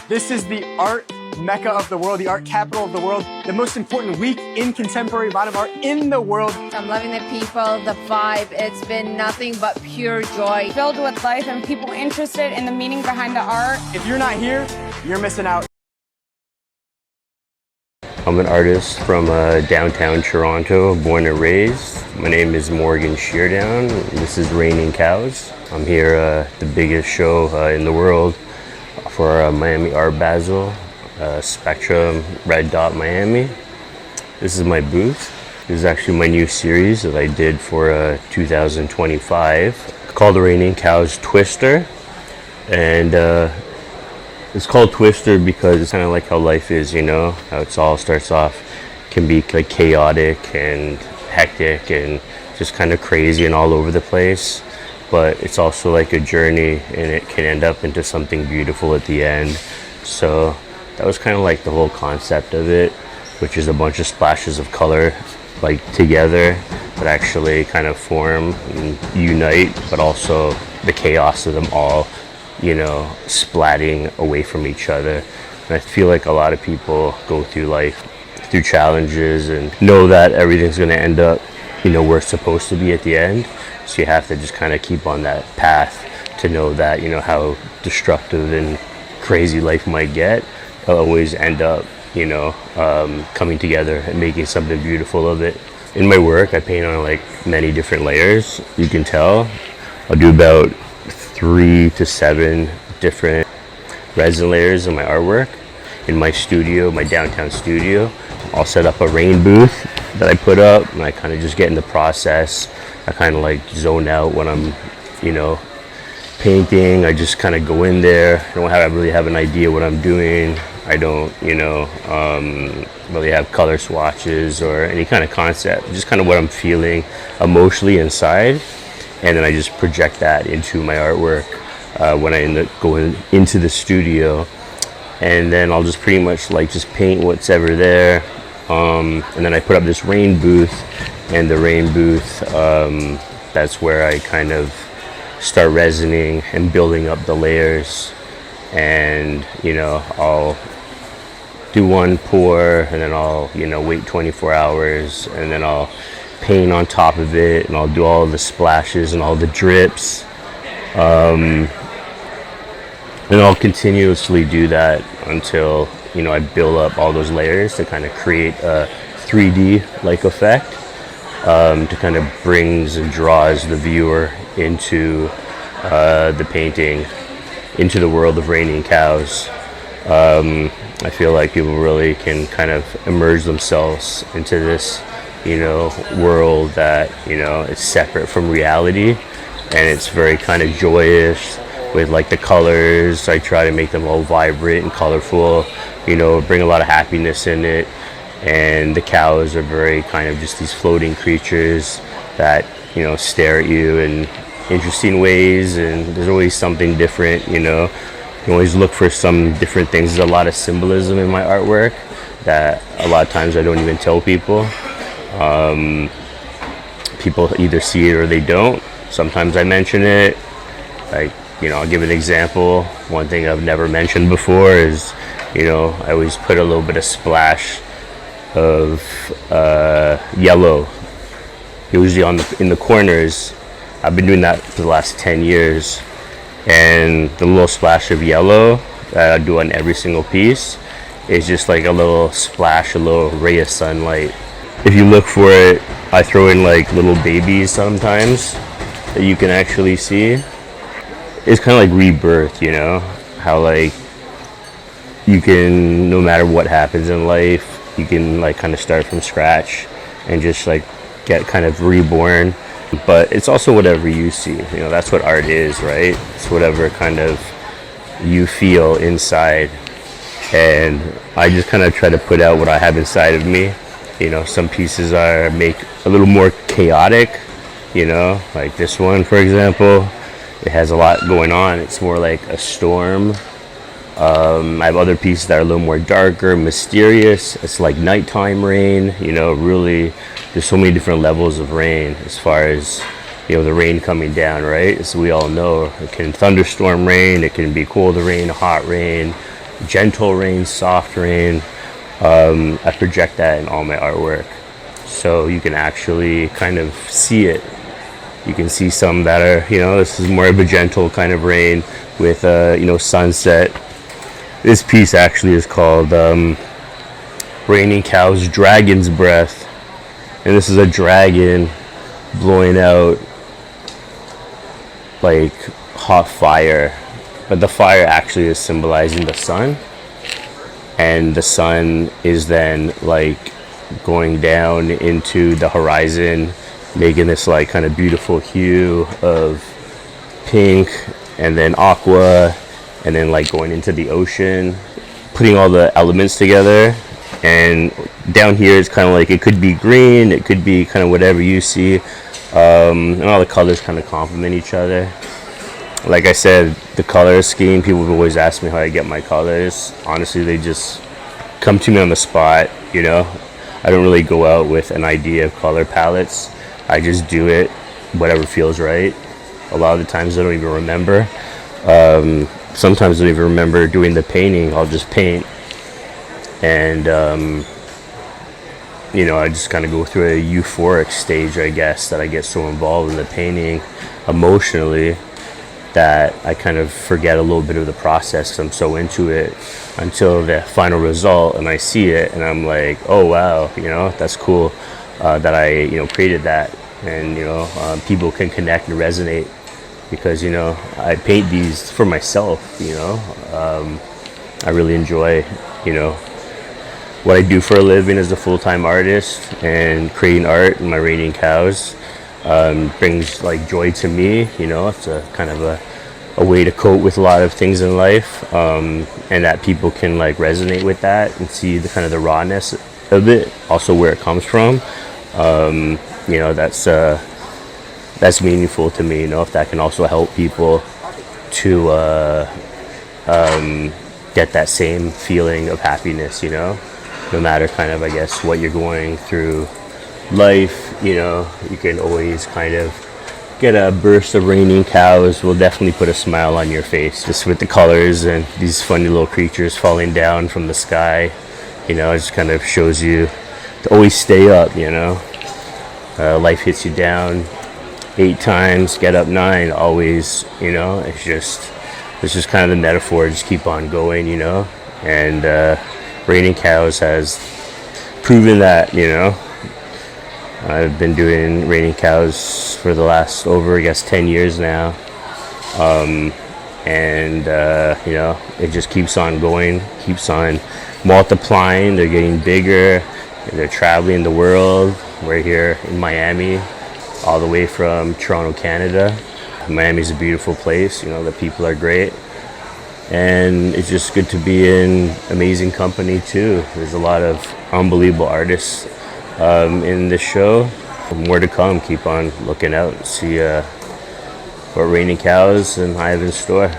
This is the art mecca of the world, the art capital of the world, the most important week in contemporary modern art in the world. I'm loving the people, the vibe. It's been nothing but pure joy. Filled with life and people interested in the meaning behind the art. If you're not here, you're missing out. I'm an artist from downtown Toronto, born and raised. My name is Morgan Sheardown. This is Raining Cows. I'm here at the biggest show in the world for Miami Art Basel, Spectrum Red Dot Miami. This is my booth. This is actually my new series that I did for 2025 called the Raining Cows Twister. And it's called Twister because it's kind of like how life is, you know, how it all starts off, can be like chaotic and hectic and just kind of crazy and all over the place. But it's also like a journey and it can end up into something beautiful at the end. So that was kind of like the whole concept of it, which is a bunch of splashes of color like together that actually kind of form and unite, but also the chaos of them all, you know, splatting away from each other. And I feel like a lot of people go through life through challenges and know that everything's going to end up, you know, where it's supposed to be at the end. So you have to just kind of keep on that path to know that, you know, how destructive and crazy life might get. It'll always end up, you know, coming together and making something beautiful of it. In my work, I paint on like many different layers. You can tell I'll do about 3 to 7 different resin layers in my artwork. In my studio, my downtown studio, I'll set up a rain booth that I put up and I kind of just get in the process. I kind of like zone out when I'm, you know, painting. I just kind of go in there. I don't really have an idea what I'm doing. I don't, you know, really have color swatches or any kind of concept. Just kind of what I'm feeling emotionally inside. And then I just project that into my artwork when I end up going into the studio. And then I'll just pretty much like just paint what's ever there. And then I put up this rain booth, and the rain booth, that's where I kind of start resining and building up the layers. And, you know, I'll do one pour and then I'll, you know, wait 24 hours and then I'll paint on top of it and I'll do all the splashes and all the drips. And I'll continuously do that until, you know, I build up all those layers to kind of create a 3D like effect, to kind of brings and draws the viewer into the painting, into the world of Raining Cows. I feel like people really can kind of immerse themselves into this, you know, world that, you know, it's separate from reality, and it's very kind of joyous with like the colors. I try to make them all vibrant and colorful, you know, bring a lot of happiness in it. And the cows are very kind of just these floating creatures that, you know, stare at you in interesting ways, and there's always something different, you know. You always look for some different things. There's a lot of symbolism in my artwork that a lot of times I don't even tell people. People either see it or they don't. Sometimes I mention it. Like, you know, I'll give an example. One thing I've never mentioned before is, you know, I always put a little bit of splash of yellow, usually in the corners. I've been doing that for the last 10 years. And the little splash of yellow that I do on every single piece is just like a little splash, a little ray of sunlight. If you look for it, I throw in like little babies sometimes that you can actually see. It's kind of like rebirth, you know, how like you can, no matter what happens in life, you can like kind of start from scratch and just like get kind of reborn. But it's also whatever you see, you know, that's what art is, right? It's whatever kind of you feel inside. And I just kind of try to put out what I have inside of me. You know, some pieces make a little more chaotic, you know, like this one, for example. It has a lot going on. It's more like a storm. I have other pieces that are a little more darker, mysterious. It's like nighttime rain, you know, really, there's so many different levels of rain as far as, you know, the rain coming down, right? As we all know, it can thunderstorm rain, it can be cold rain, hot rain, gentle rain, soft rain. I project that in all my artwork, so you can actually kind of see it. You can see some that are, this is more of a gentle kind of rain with, sunset. This piece actually is called Raining Cows Dragon's Breath, and this is a dragon blowing out like hot fire, but the fire actually is symbolizing the sun, and the sun is then like going down into the horizon, making this like kind of beautiful hue of pink and then aqua, and then like going into the ocean, putting all the elements together. And down here it's kind of like, it could be green, it could be kind of whatever you see, and all the colors kind of complement each other. Like I said, the color scheme, people have always asked me how I get my colors. Honestly, they just come to me on the spot. I don't really go out with an idea of color palettes. I just do it, whatever feels right. A lot of the times I don't even remember. Sometimes I don't even remember doing the painting. I'll just paint, and I just kind of go through a euphoric stage, I guess, that I get so involved in the painting emotionally that I kind of forget a little bit of the process because I'm so into it, until the final result and I see it and I'm like, oh wow, that's cool that I created that. And people can connect and resonate because I paint these for myself. I really enjoy what I do for a living as a full-time artist, and creating art in my Raining Cows brings like joy to me. It's a kind of a way to cope with a lot of things in life, and that people can like resonate with that and see the kind of the rawness of it, also where it comes from. That's meaningful to me. If that can also help people to get that same feeling of happiness, no matter kind of, I guess, what you're going through life, you can always kind of get a burst of Raining Cows. Will definitely put a smile on your face, just with the colors and these funny little creatures falling down from the sky. It just kind of shows you to always stay up. Life hits you down 8 times, get up 9. Always, it's just kind of the metaphor. Just keep on going, and Raining Cows has proven that. I've been doing Raining Cows for the last over, I guess, 10 years now. It just keeps on going, keeps on multiplying. They're getting bigger, and they're traveling the world. We're here in Miami, all the way from Toronto, Canada. Miami's a beautiful place, the people are great. And it's just good to be in amazing company too. There's a lot of unbelievable artists in this show. More to come. Keep on looking out, see what Raining Cows and I have in store.